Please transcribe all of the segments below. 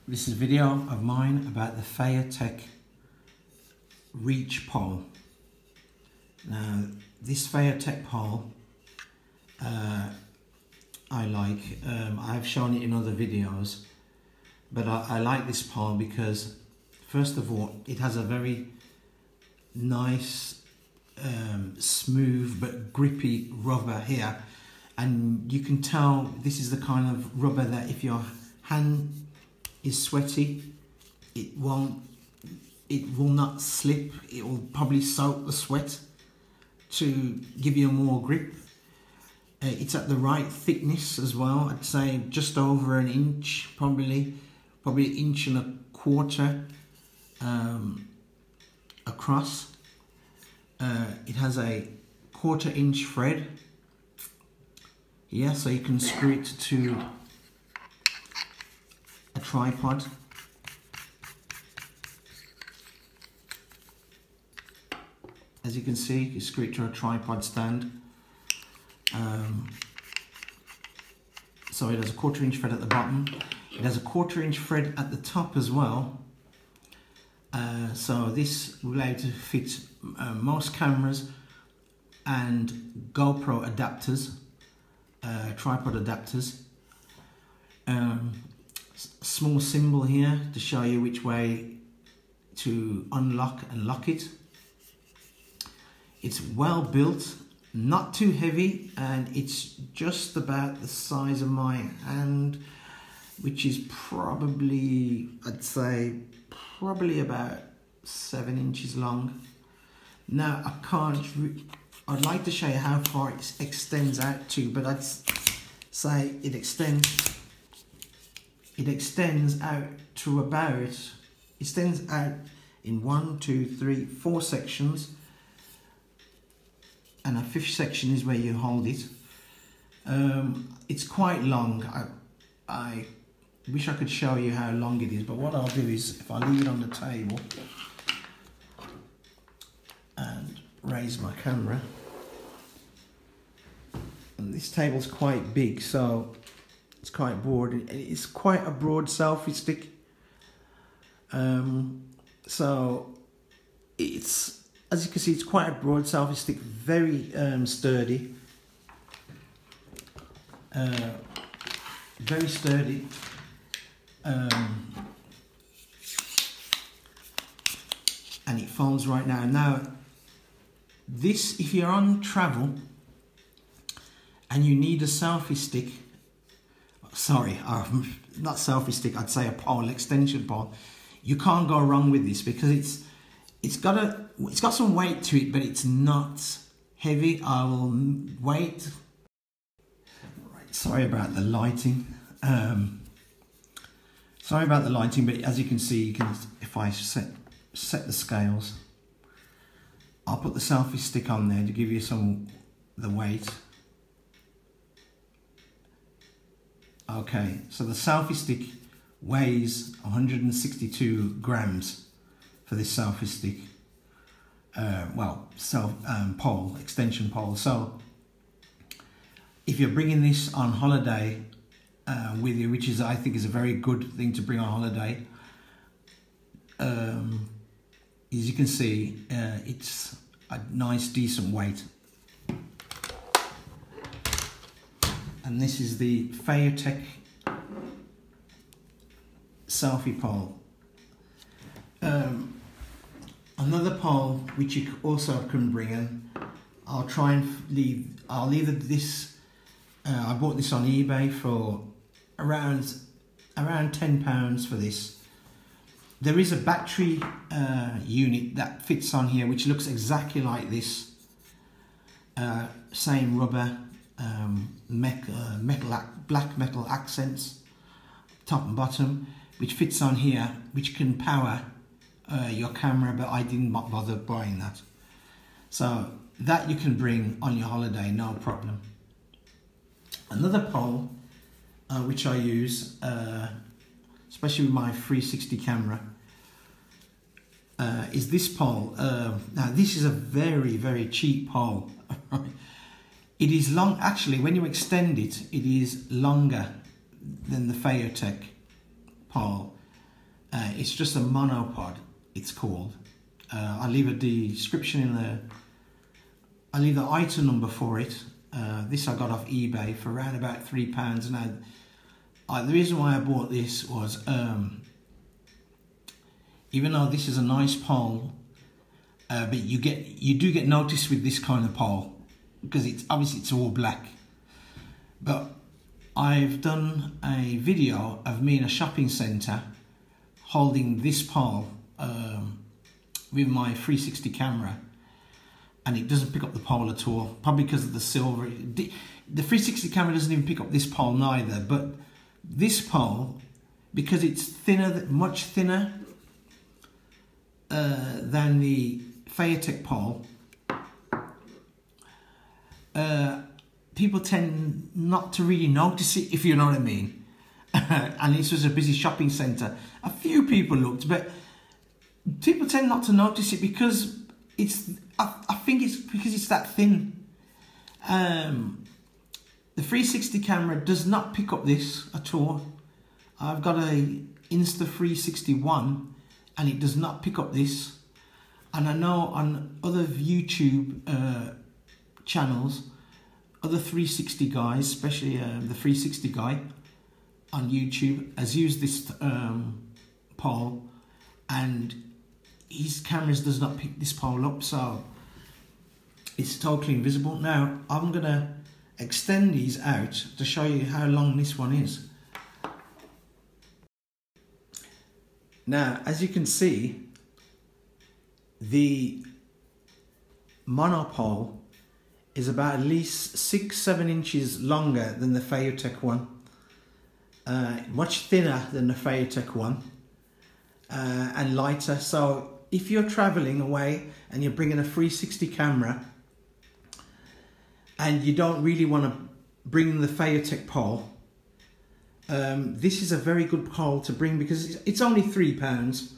This is a video of mine about the FeiyuTech reach pole. Now this FeiyuTech pole I like. I've shown it in other videos, but I like this pole because first of all it has a very nice smooth but grippy rubber here, and you can tell this is the kind of rubber that if your hand is sweaty, it will not slip. It will probably soak the sweat to give you more grip. It's at the right thickness as well. I'd say just over an inch, probably an inch and a quarter across. It has a 1/4 inch thread here, so you can screw it to a tripod. As you can see, you screw it to a tripod stand. So it has a 1/4 inch thread at the bottom. It has a 1/4 inch thread at the top as well. So this will allow you to fit most cameras and GoPro adapters, tripod adapters. Small symbol here to show you which way to unlock and lock it. It's well built, not too heavy, and it's just about the size of my hand, which is probably, I'd say, probably about 7 inches long. Now I'd like to show you how far it extends out to, but I'd say it extends out to about, in 1, 2, 3, 4 sections, and a 5th section is where you hold it. It's quite long. I wish I could show you how long it is, but what I'll do is, if I leave it on the table and raise my camera, and this table's quite big, so it's quite broad. It's quite a broad selfie stick. So it's, as you can see, it's quite a broad selfie stick, very sturdy. Very sturdy. And it folds right now. Now, this, if you're on travel and you need a selfie stick, sorry, not selfie stick, I'd say a pole, extension pole, you can't go wrong with this because it's got some weight to it, but it's not heavy. I will wait. Right, sorry about the lighting. Sorry about the lighting, but as you can see, if I set the scales, I'll put the selfie stick on there to give you the weight. Okay, so the selfie stick weighs 162 grams for this selfie stick. Pole, extension pole. So if you're bringing this on holiday with you, which I think is a very good thing to bring on holiday, as you can see, it's a nice, decent weight. And this is the FeiyuTech selfie pole. Another pole which you also can bring in, I'll leave this. I bought this on eBay for around £10 for this. There is a battery unit that fits on here, which looks exactly like this. Same rubber, black metal accents, top and bottom, which fits on here, which can power your camera, but I didn't bother buying that. So that you can bring on your holiday, no problem. Another pole which I use, especially with my 360 camera, is this pole. Now this is a very, very cheap pole. It is long, actually when you extend it, it is longer than the FeiyuTech pole. It's just a monopod, it's called. I'll leave a description in there. I'll leave the item number for it. This I got off eBay for around about £3. Now, the reason why I bought this was, even though this is a nice pole, but you do get noticed with this kind of pole because it's obviously it's all black. But I've done a video of me in a shopping centre holding this pole with my 360 camera, and it doesn't pick up the pole at all, probably because of the silver. The 360 camera doesn't even pick up this pole neither, but this pole, because it's thinner, much thinner than the FeiyuTech pole, people tend not to really notice it, if you know what I mean. And this was a busy shopping centre. A few people looked, but people tend not to notice it because it's, I think it's because it's that thin. The 360 camera does not pick up this at all. I've got a Insta360 and it does not pick up this. And I know on other YouTube channels, other 360 guys, especially the 360 guy on YouTube, has used this pole, and his cameras does not pick this pole up, so it's totally invisible. Now I'm gonna extend these out to show you how long this one is. Now, as you can see, the monopole is about at least 6-7 inches longer than the FeiyuTech one, much thinner than the FeiyuTech one, and lighter. So if you're traveling away and you're bringing a 360 camera and you don't really want to bring the FeiyuTech pole, this is a very good pole to bring because it's only £3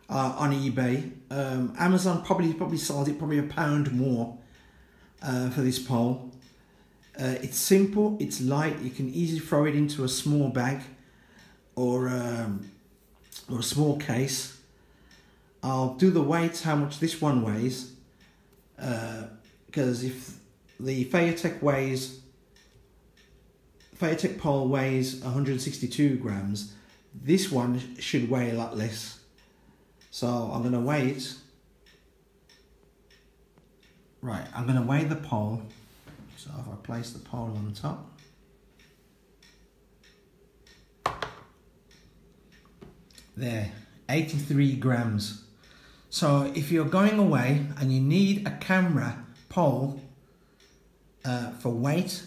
on eBay. Amazon probably sells it probably £1 more for this pole. It's simple, it's light, you can easily throw it into a small bag or a small case. I'll do the weight, how much this one weighs, because if the FeiyuTech pole weighs 162 grams, this one should weigh a lot less. So I'm going to weigh it. Right, I'm going to weigh the pole. So if I place the pole on top, there, 83 grams. So if you're going away and you need a camera pole for weight,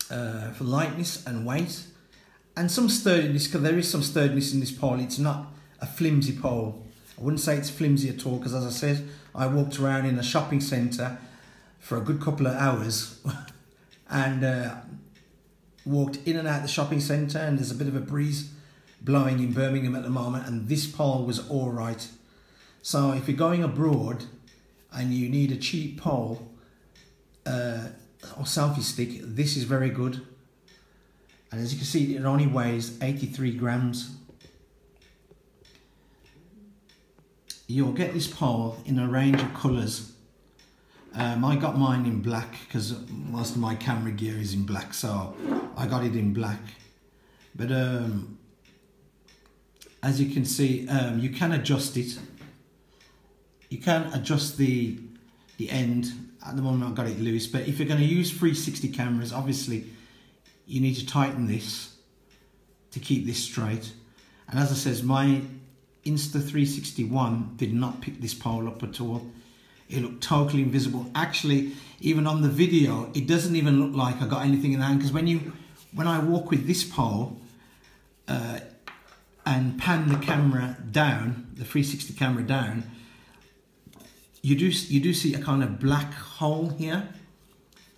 for lightness and weight, and some sturdiness, because there is some sturdiness in this pole, it's not a flimsy pole. I wouldn't say it's flimsy at all, because as I said, I walked around in a shopping centre for a good couple of hours and walked in and out the shopping centre, and there's a bit of a breeze blowing in Birmingham at the moment, and this pole was all right. So if you're going abroad and you need a cheap pole or selfie stick, this is very good. And as you can see, it only weighs 83 grams. You'll get this pole in a range of colours. I got mine in black because most of my camera gear is in black, so I got it in black. But as you can see, you can adjust it. You can adjust the end. At the moment I've got it loose, but if you're going to use 360 cameras, obviously you need to tighten this to keep this straight. And as I says, my Insta360 did not pick this pole up at all. It looked totally invisible. Actually, even on the video, it doesn't even look like I got anything in the hand, because when I walk with this pole and pan the camera down, the 360 camera down, you do see a kind of black hole here.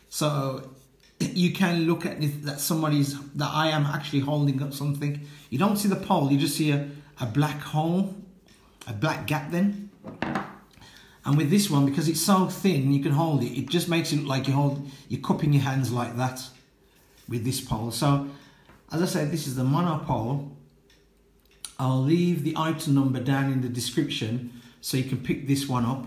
So you can look at it, that I am actually holding up something. You don't see the pole, you just see a black hole, a black gap then. And with this one, because it's so thin, you can hold it. It just makes it look like you're cupping your hands like that with this pole. So, as I said, this is the monopole. I'll leave the item number down in the description so you can pick this one up.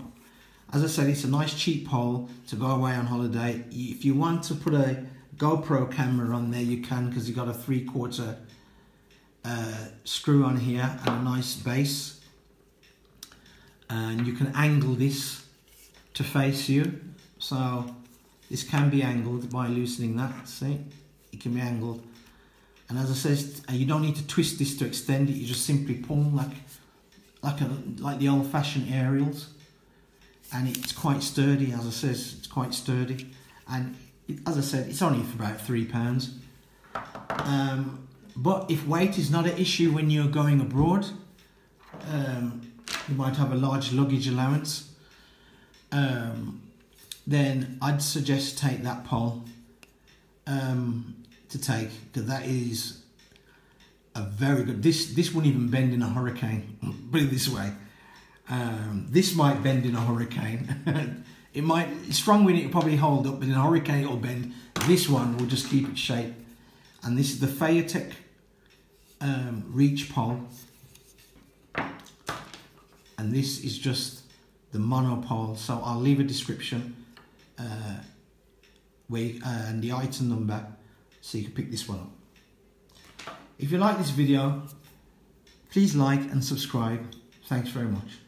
As I said, it's a nice cheap pole to go away on holiday. If you want to put a GoPro camera on there, you can, because you've got a 3/4 screw on here and a nice base. And you can angle this to face you. So this can be angled by loosening that, see? It can be angled. And as I said, you don't need to twist this to extend it, you just simply pull like the old-fashioned aerials. And it's quite sturdy, as I said, it's quite sturdy. And as I said, it's only for about £3. But if weight is not an issue when you're going abroad, you might have a large luggage allowance, then I'd suggest take that pole to take, because that is a very good, this wouldn't even bend in a hurricane, put it this way. This might bend in a hurricane. It might, strong wind it'll probably hold up, but in a hurricane it'll bend. This one will just keep its shape. And this is the FeiyuTech reach pole. And this is just the MONOPOD. So I'll leave a description and the item number so you can pick this one up. If you like this video, please like and subscribe. Thanks very much.